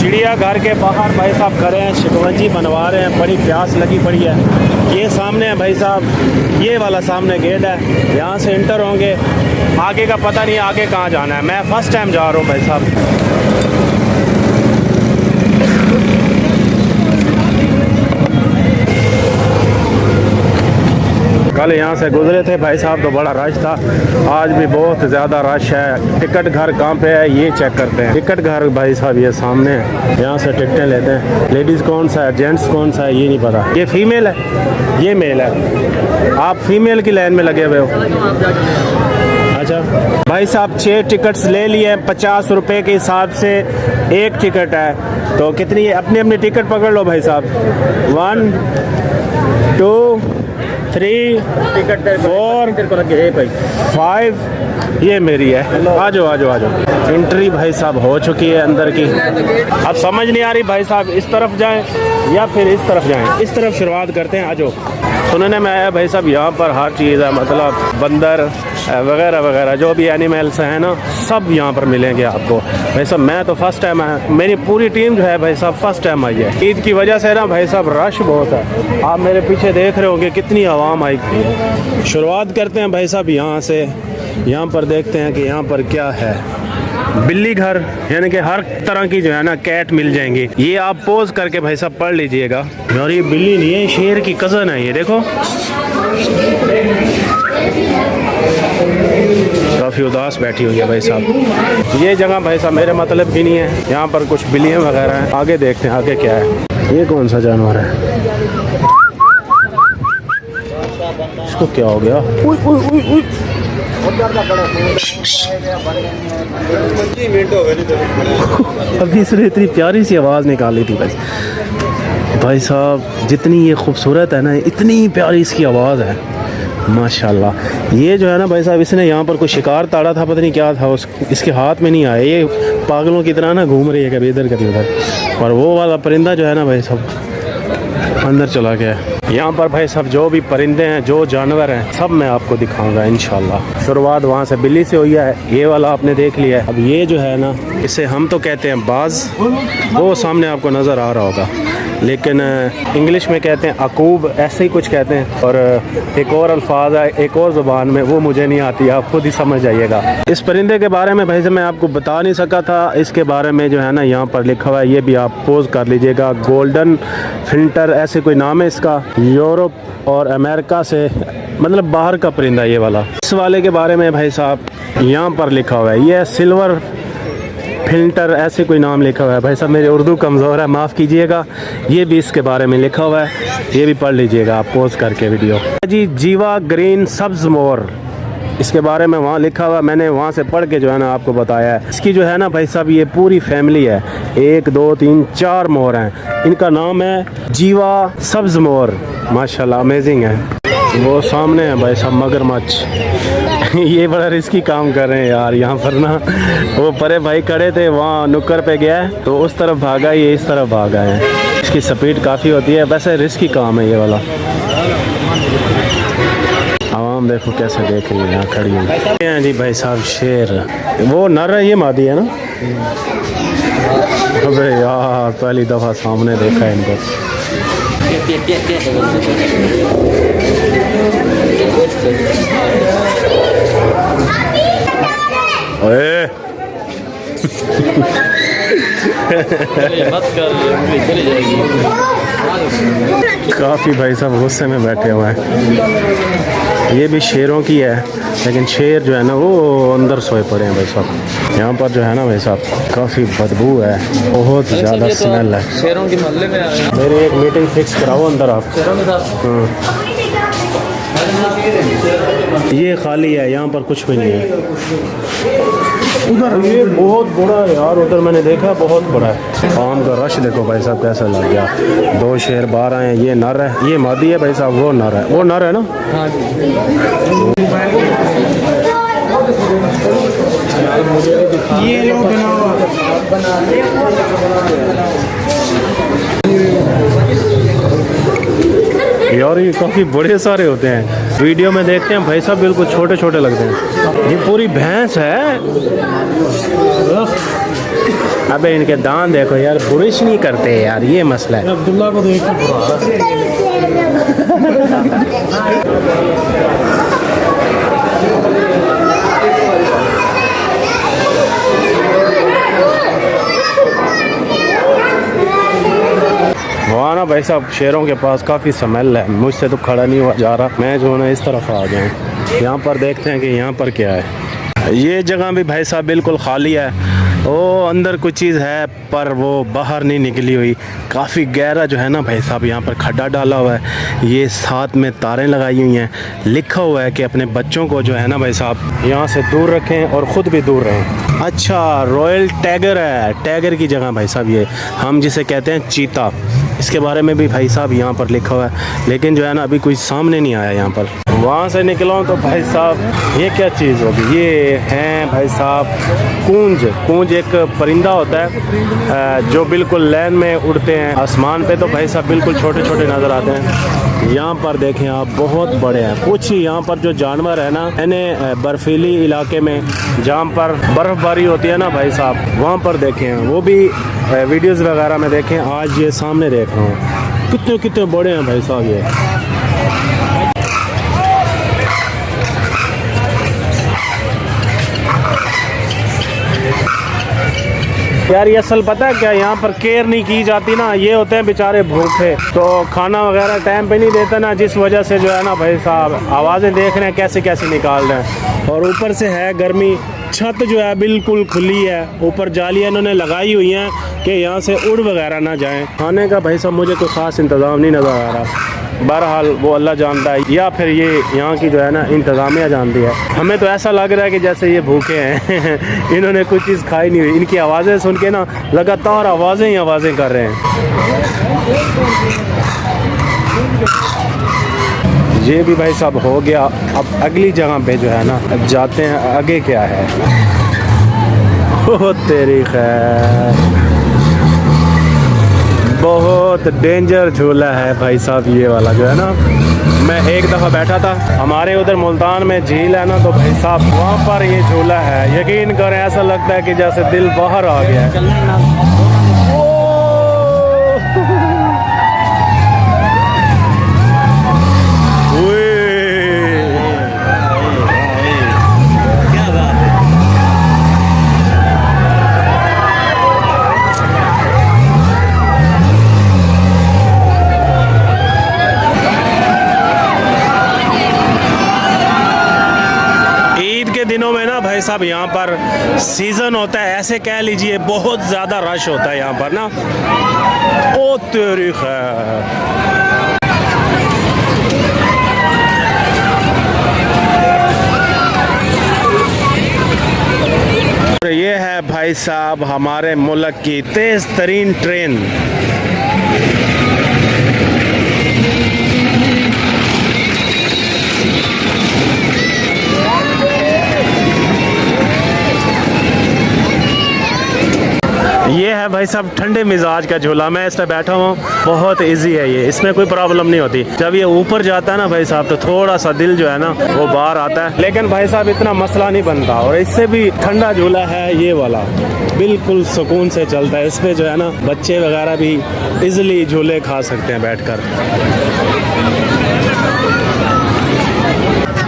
चिड़ियाघर के बाहर भाई साहब खड़े हैं, शिकंजी बनवा रहे हैं, बड़ी प्यास लगी पड़ी है। ये सामने है भाई साहब, ये वाला सामने गेट है, यहाँ से इंटर होंगे। आगे का पता नहीं आगे कहाँ जाना है, मैं फर्स्ट टाइम जा रहा हूँ भाई साहब। कल यहाँ से गुजरे थे भाई साहब तो बड़ा रश था, आज भी बहुत ज़्यादा रश है। टिकट घर कहाँ पे है ये चेक करते हैं। टिकट घर भाई साहब ये सामने है, यहाँ से टिकटें लेते हैं। लेडीज़ कौन सा है, जेंट्स कौन सा है ये नहीं पता। ये फीमेल है, ये मेल है। आप फीमेल की लाइन में लगे हुए हो। अच्छा भाई साहब 6 टिकट्स ले लिए, 50 रुपये के हिसाब से एक टिकट है। तो कितनी है, अपनी अपनी टिकट पकड़ लो भाई साहब। 1 2 3 4 5 ये मेरी है। आ जाओ आ जाओ आ जाओ। एंट्री भाई साहब हो चुकी है अंदर की। अब समझ नहीं आ रही भाई साहब इस तरफ जाएं या फिर इस तरफ जाएं। इस तरफ शुरुआत करते हैं, आ जाओ। सुनने में आया भाई साहब यहाँ पर हर चीज़ है, मतलब बंदर वगैरह वगैरह जो भी एनिमल्स हैं ना, सब यहाँ पर मिलेंगे आपको। भाई साहब मैं तो फर्स्ट टाइम आया, मेरी पूरी टीम जो है भाई साहब फर्स्ट टाइम आई है। ईद की वजह से ना भाई साहब रश बहुत है। आप मेरे पीछे देख रहे होंगे कितनी आवाम आई है। शुरुआत करते हैं भाई साहब यहाँ से। यहाँ पर देखते हैं कि यहाँ पर क्या है। बिल्ली घर, यानी कि हर तरह की जो है ना कैट मिल जाएंगी। ये आप पोज करके भाई साहब पढ़ लीजिएगा। और ये बिल्ली नहीं है, शेर की कज़न है ये, देखो काफ़ी उदास बैठी हुई है भाई साहब। ये जगह भाई साहब मेरे मतलब की नहीं है, यहाँ पर कुछ बिल्लियाँ वगैरह हैं। आगे देखते हैं आगे क्या है। ये कौन सा जानवर है, इसको क्या हो गया? उई उई उई उई। अभी इसने इतनी प्यारी सी आवाज़ निकाली थी भाई साहब। जितनी ये खूबसूरत है ना, इतनी प्यारी इसकी आवाज़ है माशाल्लाह। ये जो है ना भाई साहब, इसने यहाँ पर कोई शिकार ताड़ा था, पता नहीं क्या था, इसके हाथ में नहीं आया। ये पागलों की तरह ना घूम रही है, कभी इधर कभी उधर। और वो वाला परिंदा जो है ना भाई साहब अंदर चला गया। यहाँ पर भाई साहब जो भी परिंदे हैं, जो जानवर हैं, सब मैं आपको दिखाऊंगा इंशाल्लाह। शुरुआत वहाँ से बिल्ली से हुई है, ये वाला आपने देख लिया है। अब ये जो है ना, इसे हम तो कहते हैं बाज, वो सामने आपको नज़र आ रहा होगा, लेकिन इंग्लिश में कहते हैं अकूब, ऐसे ही कुछ कहते हैं। और एक और अल्फाज है एक और ज़ुबान में, वो मुझे नहीं आती, आप खुद ही समझ जाइएगा। इस परिंदे के बारे में भाई साहब मैं आपको बता नहीं सका था। इसके बारे में जो है ना यहाँ पर लिखा हुआ है, ये भी आप पोज कर लीजिएगा। गोल्डन फिल्टर ऐसे कोई नाम है इसका। यूरोप और अमेरिका से, मतलब बाहर का परिंदा ये वाला। इस वाले के बारे में भाई साहब यहाँ पर लिखा हुआ है, ये सिल्वर फिल्टर ऐसे कोई नाम लिखा हुआ है। भाई साहब मेरी उर्दू कमज़ोर है, माफ़ कीजिएगा। ये भी इसके बारे में लिखा हुआ है, ये भी पढ़ लीजिएगा आप पोज करके वीडियो जी। जीवा ग्रीन सब्ज़ मोर, इसके बारे में वहाँ लिखा हुआ, मैंने वहाँ से पढ़ के जो है ना आपको बताया है। इसकी जो है ना भाई साहब ये पूरी फैमिली है, 1 2 3 4 मोर हैं। इनका नाम है जीवा सब्ज़ मोर, माशाल्लाह अमेजिंग है। वो सामने है भाई साहब मगरमच्छ। ये बड़ा रिस्की काम कर रहे हैं यार यहाँ पर ना। वो परे भाई खड़े थे, वहाँ नुक्कर पे गया है तो उस तरफ भागा, ये इस तरफ भागा है। इसकी स्पीड काफ़ी होती है, वैसे रिस्की काम है ये वाला। आवाम देखो कैसे देख रही है, यहाँ खड़ी है जी भाई साहब शेर। वो नर है, ये मादी है ना। अबे यार पहली दफ़ा सामने देखा है इनको। ओए काफ़ी भाई साहब गुस्से में बैठे हुए हैं। ये भी शेरों की है, लेकिन शेर जो है ना वो अंदर सोए पड़े हैं भाई साहब। यहाँ पर जो है ना भाई साहब काफ़ी बदबू है, बहुत ज़्यादा स्मेल है। शेरों के मोहल्ले में मेरी एक मीटिंग फिक्स कराओ अंदर आप। ये खाली है, यहाँ पर कुछ भी नहीं है। उधर ये बहुत बड़ा है यार, उधर मैंने देखा बहुत बड़ा है। आम का रश देखो भाई साहब कैसा लग गया। 2 शेर बाहर आए हैं, ये नर है, ये मादी है भाई साहब, वो नर है, वो नर है ना। ये लो यार, ये काफ़ी बड़े सारे होते हैं, वीडियो में देखते हैं भाई साहब बिल्कुल छोटे छोटे लगते हैं। ये पूरी भैंस है। अबे इनके दांत देखो यार, ब्रश नहीं करते यार, ये मसला है। अब्दुल्ला को देख के वहाँ ना भाई साहब शेरों के पास काफ़ी स्मेल है, मुझसे तो खड़ा नहीं हुआ जा रहा, मैं जो है इस तरफ आ गया हूँ। यहाँ पर देखते हैं कि यहाँ पर क्या है। ये जगह भी भाई साहब बिल्कुल खाली है, वो अंदर कुछ चीज़ है पर वो बाहर नहीं निकली हुई। काफ़ी गहरा जो है ना भाई साहब यहाँ पर खड्डा डाला हुआ है, ये साथ में तारें लगाई हुई हैं, लिखा हुआ है कि अपने बच्चों को जो है ना भाई साहब यहाँ से दूर रखें और ख़ुद भी दूर रहें। अच्छा, रॉयल टाइगर है, टाइगर की जगह भाई साहब, ये हम जिसे कहते हैं चीता, इसके बारे में भी भाई साहब यहाँ पर लिखा हुआ है, लेकिन जो है ना अभी कोई सामने नहीं आया यहाँ पर। वहाँ से निकला हूँ तो भाई साहब ये क्या चीज़ होगी, ये हैं भाई साहब कूंज। कूंज एक परिंदा होता है जो बिल्कुल लाइन में उड़ते हैं आसमान पे, तो भाई साहब बिल्कुल छोटे छोटे नज़र आते हैं। यहाँ पर देखें आप, बहुत बड़े हैं। कुछ यहाँ पर जो जानवर है ना, इन्हें बर्फीली इलाके में जहाँ पर बर्फ़बारी होती है ना भाई साहब, वहाँ पर देखें, वो भी वीडियोज़ वगैरह में देखें। आज ये सामने देख रहा हूँ, कितने कितने बड़े हैं भाई साहब ये। यार ये असल पता है क्या, यहाँ पर केयर नहीं की जाती ना, ये होते हैं बेचारे भूखे, तो खाना वगैरह टाइम पे नहीं देता ना, जिस वजह से जो है ना भाई साहब आवाज़ें देख रहे हैं कैसे कैसे निकाल रहे हैं। और ऊपर से है गर्मी, छत जो है बिल्कुल खुली है, ऊपर जालियाँ इन्होंने लगाई हुई हैं कि यहाँ से उड़ वगैरह ना जाएं। खाने का भाई साहब मुझे कोई ख़ास इंतज़ाम नहीं नज़र आ रहा, बहरहाल वो अल्लाह जानता है, या फिर ये यहाँ की जो है ना इंतज़ामिया जानती है। हमें तो ऐसा लग रहा है कि जैसे ये भूखे हैं इन्होंने कुछ चीज़ खाई नहीं हुई। इनकी आवाज़ें सुन के ना लगातार आवाज़ें ही आवाज़ें कर रहे हैं। ये भी भाई साहब हो गया। अब अगली जगह पे जो है ना, अब जाते हैं आगे क्या है। ओ तेरी खैर, बहुत डेंजर झूला है भाई साहब ये वाला जो है ना। मैं एक दफ़ा बैठा था, हमारे उधर मुल्तान में झील है ना, तो भाई साहब वहाँ पर ये झूला है, यकीन करें ऐसा लगता है कि जैसे दिल बाहर आ गया है। दिनों में ना भाई साहब यहाँ पर सीज़न होता है, ऐसे कह लीजिए बहुत ज़्यादा रश होता है यहाँ पर ना। ओ तेरी खैर, ये है भाई साहब हमारे मुल्क की तेज़ तरीन ट्रेन। ये है भाई साहब ठंडे मिजाज का झूला, मैं इस पर बैठा हूँ, बहुत इजी है ये, इसमें कोई प्रॉब्लम नहीं होती। जब ये ऊपर जाता है ना भाई साहब तो थोड़ा सा दिल जो है ना वो बाहर आता है, लेकिन भाई साहब इतना मसला नहीं बनता। और इससे भी ठंडा झूला है ये वाला, बिल्कुल सुकून से चलता है, इस पर जो है ना बच्चे वगैरह भी इजीली झूले खा सकते हैं बैठकर।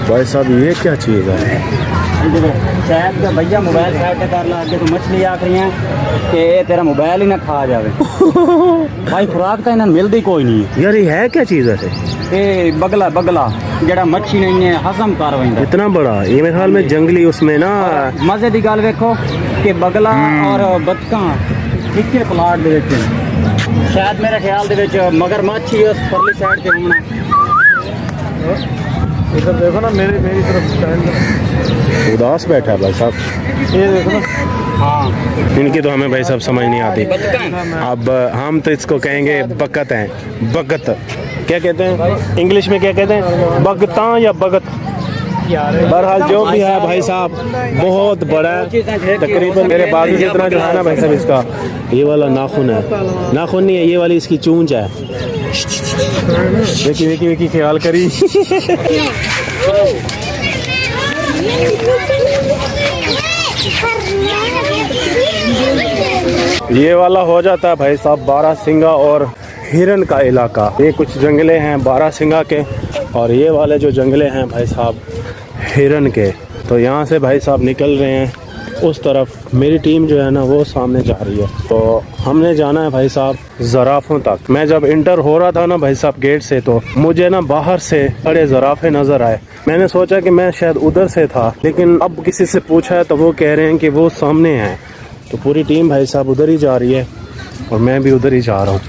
भाई साहब ये क्या चीज़ है? शायद भैया मोबाइल साइड कर ला के, तो मछली आखिरी है कि तेरा मोबाइल ही ना खा जावे। भाई खुराक तो इन्हें मिलती कोई नहीं यार, ये है क्या चीज़ है? ये बगला बगला जड़ा मच्छी नहीं है हजम कर वही इतना बड़ा, ये मेरे ख्याल में जंगली उसमें ना। मजे की गल देखो कि बगला और बतका इक्के प्लाट दे विच, शायद मेरे ख्याल दे विच मगरमच्छ ही उस परली साइड से होना। इधर देखो ना, मेरी तरफ उदास बैठा है भाई साहब, ये देखो ना। हाँ, इनकी तो हमें भाई साहब समझ नहीं आती। अब हम तो इसको कहेंगे बकत हैं, बकत क्या कहते हैं इंग्लिश में, क्या कहते हैं, बगता या बगत। बहरहाल जो भी है भाई साहब बहुत बड़ा है, तकरीबन मेरे बाजू जितना जो है ना भाई साहब। इसका ये वाला नाखून है, नाखून नहीं है, ये वाली इसकी चूंच है। देखिए देखिए देखिए, ख्याल करी। ये वाला हो जाता है भाई साहब बारासिंगा और हिरन का इलाका। ये कुछ जंगले हैं बारासिंगा के और ये वाले जो जंगले हैं भाई साहब हिरन के। तो यहाँ से भाई साहब निकल रहे हैं उस तरफ। मेरी टीम जो है ना वो सामने जा रही है। तो हमने जाना है भाई साहब ज़राफ़ों तक। मैं जब इंटर हो रहा था ना भाई साहब गेट से, तो मुझे ना बाहर से बड़े ज़राफ़े नज़र आए। मैंने सोचा कि मैं शायद उधर से था, लेकिन अब किसी से पूछा है तो वो कह रहे हैं कि वो सामने हैं। तो पूरी टीम भाई साहब उधर ही जा रही है और मैं भी उधर ही जा रहा हूँ।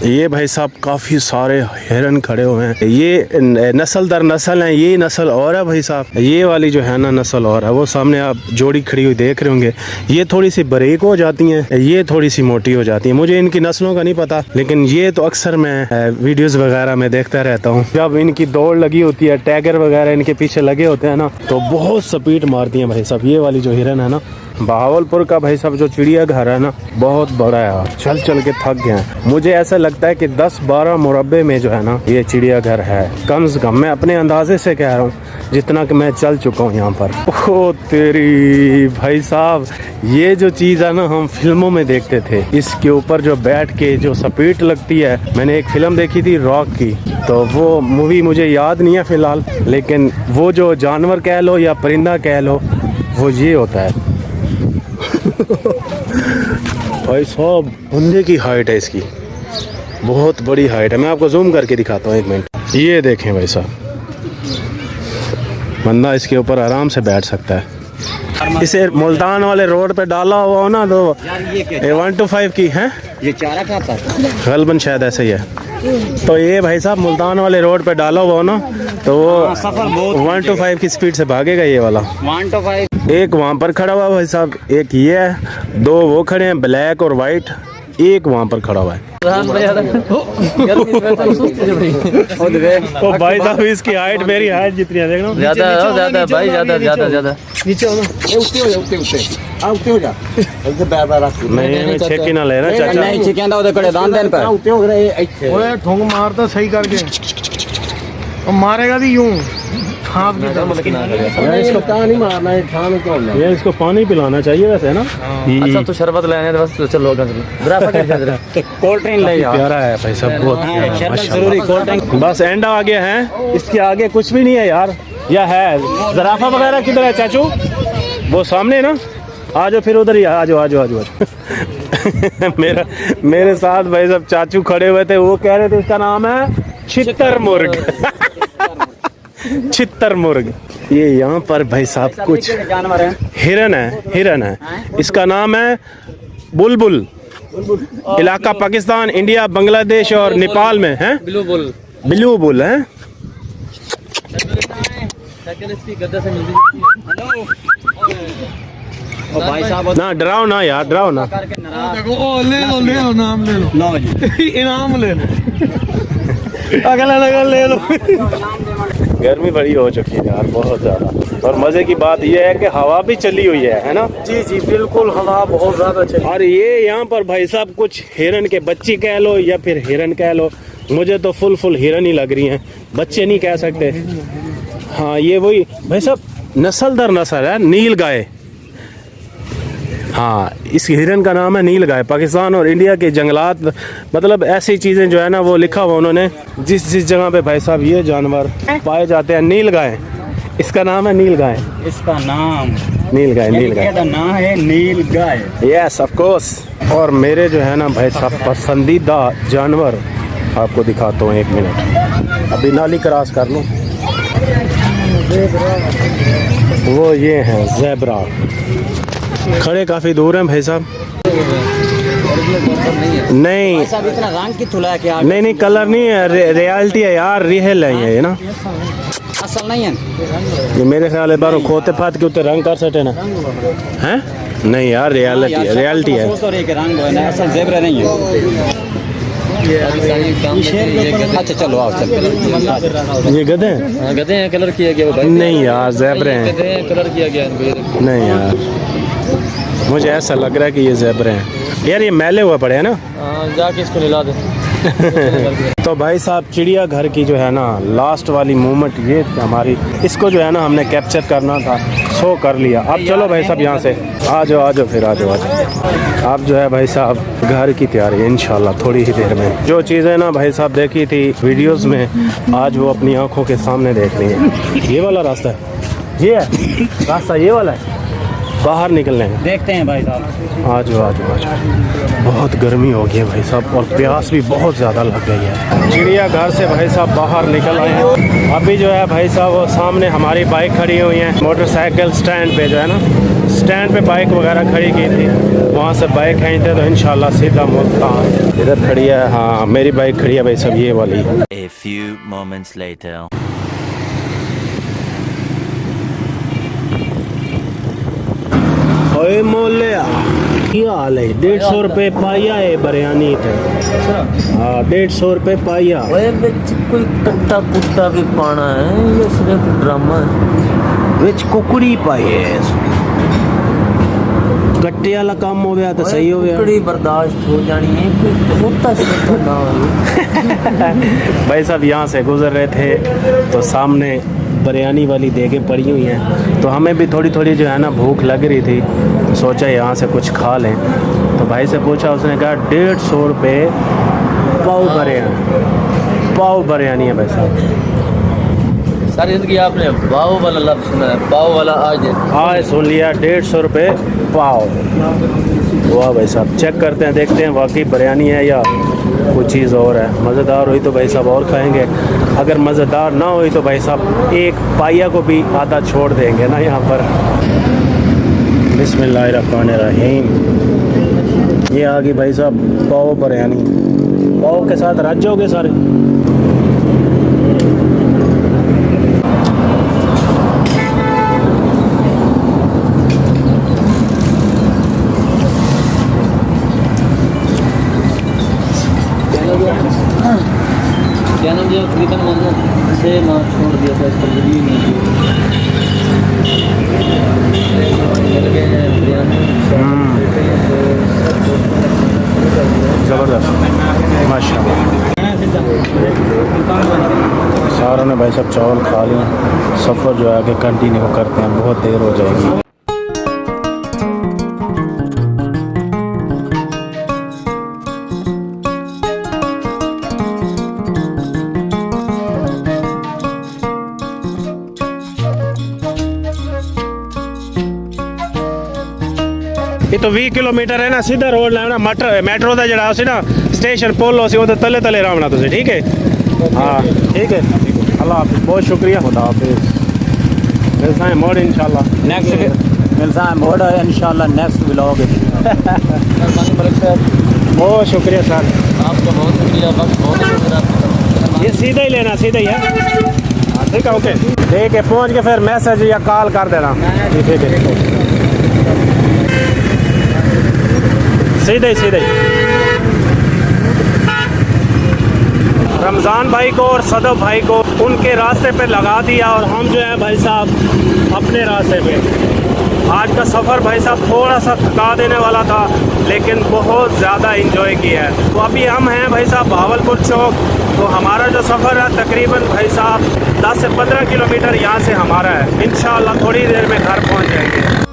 ये भाई साहब काफ़ी सारे हिरन खड़े हुए हैं। ये नस्ल दर नस्ल हैं। ये नस्ल और है भाई साहब, ये वाली जो है ना नस्ल और है। वो सामने आप जोड़ी खड़ी हुई देख रहे होंगे। ये थोड़ी सी बारीक हो जाती हैं, ये थोड़ी सी मोटी हो जाती हैं। मुझे इनकी नस्लों का नहीं पता, लेकिन ये तो अक्सर मैं वीडियोस वगैरह में देखता रहता हूँ। जब इनकी दौड़ लगी होती है, टैगर वगैरह इनके पीछे लगे होते हैं ना, तो बहुत स्पीड मारती हैं भाई साहब। ये वाली जो हिरन है ना, बहावलपुर का भाई साहब जो चिड़ियाघर है ना बहुत बड़ा है। चल चल के थक गए हैं। मुझे ऐसा लगता है कि 10-12 मुरब्बे में जो है ना ये चिड़ियाघर है कम से कम। मैं अपने अंदाजे से कह रहा हूँ जितना कि मैं चल चुका हूँ यहाँ पर। ओ तेरी भाई साहब, ये जो चीज़ है ना हम फिल्मों में देखते थे, इसके ऊपर जो बैठ के जो स्पीड लगती है। मैंने एक फिल्म देखी थी रॉक की, तो वो मूवी मुझे याद नहीं है फिलहाल, लेकिन वो जो जानवर कह लो या परिंदा कह लो, वो ये होता है। भाई साहब बंदे की हाइट है इसकी, बहुत बड़ी हाइट है। मैं आपको जूम करके दिखाता हूँ, एक मिनट। ये देखें भाई साहब, बंदा इसके ऊपर आराम से बैठ सकता है। इसे मुल्तान वाले रोड पे डाला हुआ हो ना, तो 1 to 5 की है। ये चारा खाता है गलबन शायद ऐसे ही है। तो ये भाई साहब मुल्तान वाले रोड पे डाला हुआ हो ना, तो वो 1 to 5 की स्पीड से भागेगा ये वाला। 1 to 5। एक वहाँ पर खड़ा हुआ भाई साहब, एक ये है, 2 वो खड़े हैं ब्लैक और वाइट, एक वहाँ पर खड़ा हुआ है। ओ भाई साहब इसकी हाइट मेरी हाइट जितनी है, देख लो। ज्यादा भाई, ज्यादा नीचे हो जा। नहीं छेक ही ना ले ना चाचा। नहीं चिकन दा कड़े दान देन पर ओए ठोंग मारता सही करके, और मारेगा भी यूं हाँफ की तरह। इसको पानी मारना है, खाने को ये इसको पानी पिलाना चाहिए वैसे, है ना। अच्छा तो शरबत लेने बस तो चलो कोल्ड ड्रिंक ले आओ। प्यारा है भाई साहब, बहुत प्यारा है, शरबत माशाल्लाह। जरूरी, कोल्ड ड्रिंक। बस एंड आ गया है, इसके आगे कुछ भी नहीं है यार। या है ज़राफ़ा वगैरह किधर है चाचू? वो सामने ना, आ जाओ फिर उधर ही आ जाओ। मेरे साथ भाई साहब चाचू खड़े हुए थे, वो कह रहे थे इसका नाम है छितर मुर्ग। छितर मुर्ग। ये यहाँ पर भाई साहब कुछ जानवर है, हिरन है। इसका नाम है बुलबुल। इलाका पाकिस्तान, इंडिया, बांग्लादेश और नेपाल में है। ब्लू बुल है। भाई साहब ना डराओ ना यार, डराओ ना। देखो ओ ले लो नाम ले लो। लो जी इनाम ले लो। अगला ले लो। गर्मी बड़ी हो चुकी है यार, बहुत ज़्यादा। और मज़े की बात यह है कि हवा भी चली हुई है ना। जी बिल्कुल, हवा बहुत ज्यादा चली। और ये यहाँ पर भाई साहब कुछ हिरन के बच्चे कह लो या फिर हिरन कह लो, मुझे तो फुल हिरन ही लग रही हैं, बच्चे नहीं कह सकते। हाँ ये वही भाई साहब नस्ल दर नस्ल है, नील गाय। हाँ इस हिरन का नाम है नील गाय। पाकिस्तान और इंडिया के जंगलात, मतलब ऐसी चीज़ें जो है ना वो लिखा हुआ उन्होंने, जिस जगह पे भाई साहब ये जानवर पाए जाते हैं। नील गाय, इसका नाम है नील गाय। इसका नाम नील गाय नाम है नील गाय। Yes of course. और मेरे जो है ना भाई साहब पसंदीदा जानवर आपको दिखाता हूँ, 1 मिनट। अभी नाली क्रॉस कर लूँ। वो ये हैं ज़ेब्रा, खड़े काफ़ी दूर हैं भाई साहब। नहीं साहब इतना रंग की तुला क्या? नहीं कलर नहीं है, रियलिटी है यार, रियल है ये ना, असल नहीं है। ये मेरे ख्याल है बारो खोते फात के उत्ते रंग कर सटे ना, हैं? नहीं यार रियलिटी है। रंग है, असल ज़ेब्रा नहीं है। अच्छा चलो आओ चलो। ये गधे हैं? गधे हैं, कलर किया गया भाई। नहीं यार ज़ेब्रे हैं। गधे हैं, कलर किया गया इनको। नहीं यार मुझे ऐसा लग रहा है कि ये ज़ेब्रे हैं यार। ये मैले हुए पड़े हैं ना। जाके इसको मिला दे। तो भाई साहब चिड़ियाघर की जो है ना लास्ट वाली मोमेंट ये थी हमारी, इसको जो है ना हमने कैप्चर करना था, शो कर लिया। अब चलो भाई साहब यहाँ से आ जाओ फिर आ जाओ। अब जो है भाई साहब घर की तैयारी इंशाल्लाह थोड़ी ही देर में। जो चीज़ें ना भाई साहब देखी थी वीडियोस में, आज वो अपनी आंखों के सामने देख रही हैं। ये वाला रास्ता है, ये है रास्ता, ये वाला है, बाहर निकलने हैं। देखते हैं भाई साहब। आ जाओ। बहुत गर्मी हो गई है भाई साहब और प्यास भी बहुत ज़्यादा लग गई है। चिड़ियाघर से भाई साहब बाहर निकल आए हैं। अभी जो है भाई साहब वो सामने हमारी बाइक खड़ी हुई है, मोटरसाइकिल स्टैंड पे जो है ना, स्टैंड पे बाइक वगैरह खड़ी की थी, वहाँ से बाइक खींचते थे तो इंशाल्लाह सीधा मुल्तान। इधर खड़ी है, हाँ मेरी बाइक खड़ी है भाई साहब, ये वाली। A few moments later. ओए मोलिया क्या हाल है? 150 रुपये पाइया है बिरयानी थे। हाँ 150 रुपये पाइया। ओए बिच कोई कट्टा कुत्ता भी पाना है, ये सिर्फ ड्रामा है। विच कुकड़ी पाई है, गट्टे वाला काम हो गया तो सही हो गया। कुकड़ी बर्दाश्त हो जानी है, कोई कुत्ता से ना हो। भाई साहब यहाँ से गुजर रहे थे तो सामने बिरयानी वाली देगें पड़ी हुई हैं, तो हमें भी थोड़ी थोड़ी जो है ना भूख लग रही थी, तो सोचा यहाँ से कुछ खा लें। तो भाई से पूछा, उसने कहा 150 रुपये पाव बिरयानी है भाई साहब। सारी जिंदगी आपने पाव वाला लफ्ज़ सुना है, पाव वाला आज सुन लिया, 150 रुपये पाव। वाह भाई साहब, चेक करते हैं, देखते हैं वाकई बिरयानी है या कुछ चीज़ और है। मज़ेदार हुई तो भाई साहब और खाएंगे, अगर मज़ेदार ना हुई तो भाई साहब एक पाइया को भी आधा छोड़ देंगे ना यहाँ पर। बिस्मिल्लाहिर्रहमानिर्रहीम। ये आ गई भाई साहब पाव बिरयानी, पाव के साथ रज जाओगे सारे। क्या नाम दिया तकरीबन मैंने से माँ छोड़ दिया था, इस पर वीडियो नहीं ज़बरदस्त माशाल्लाह। सारों ने भाई साहब चावल खा लिए, सफ़र जो है आगे कंटिन्यू करते हैं, बहुत देर हो जाएगी। ये तो 20 किलोमीटर है ना, सीधा रोड लेना मेट्रो का जरा उसी ना स्टेशन पोलो से वो तो तले तले रावना तुझे, ठीक है? हाँ ठीक है, अल्लाह हाफिज़, बहुत शुक्रिया, खुदा हाफिज़। मिलता है मोड़ इंशाल्लाह नेक्स्ट मिलता है मोड़ इंशाल्लाह नेक्स्ट व्लॉग। बहुत शुक्रिया सर, आपका बहुत शुक्रिया, वक्त बहुत शुक्रिया। ये सीधा ही लेना, सीधा ही है, हाँ ठीक है, ओके। ठीक है, पहुँच के फिर मैसेज या कॉल कर देना, ठीक है? सीधे रमज़ान भाई को और सदफ भाई को उनके रास्ते पे लगा दिया और हम जो है भाई साहब अपने रास्ते पे। आज का सफ़र भाई साहब थोड़ा सा थका देने वाला था, लेकिन बहुत ज़्यादा इंजॉय किया है। तो अभी हम हैं भाई साहब भावलपुर चौक, तो हमारा जो सफ़र है तकरीबन भाई साहब 10 से 15 किलोमीटर यहाँ से हमारा है। इंशाअल्लाह थोड़ी देर में घर पहुँच जाएंगे।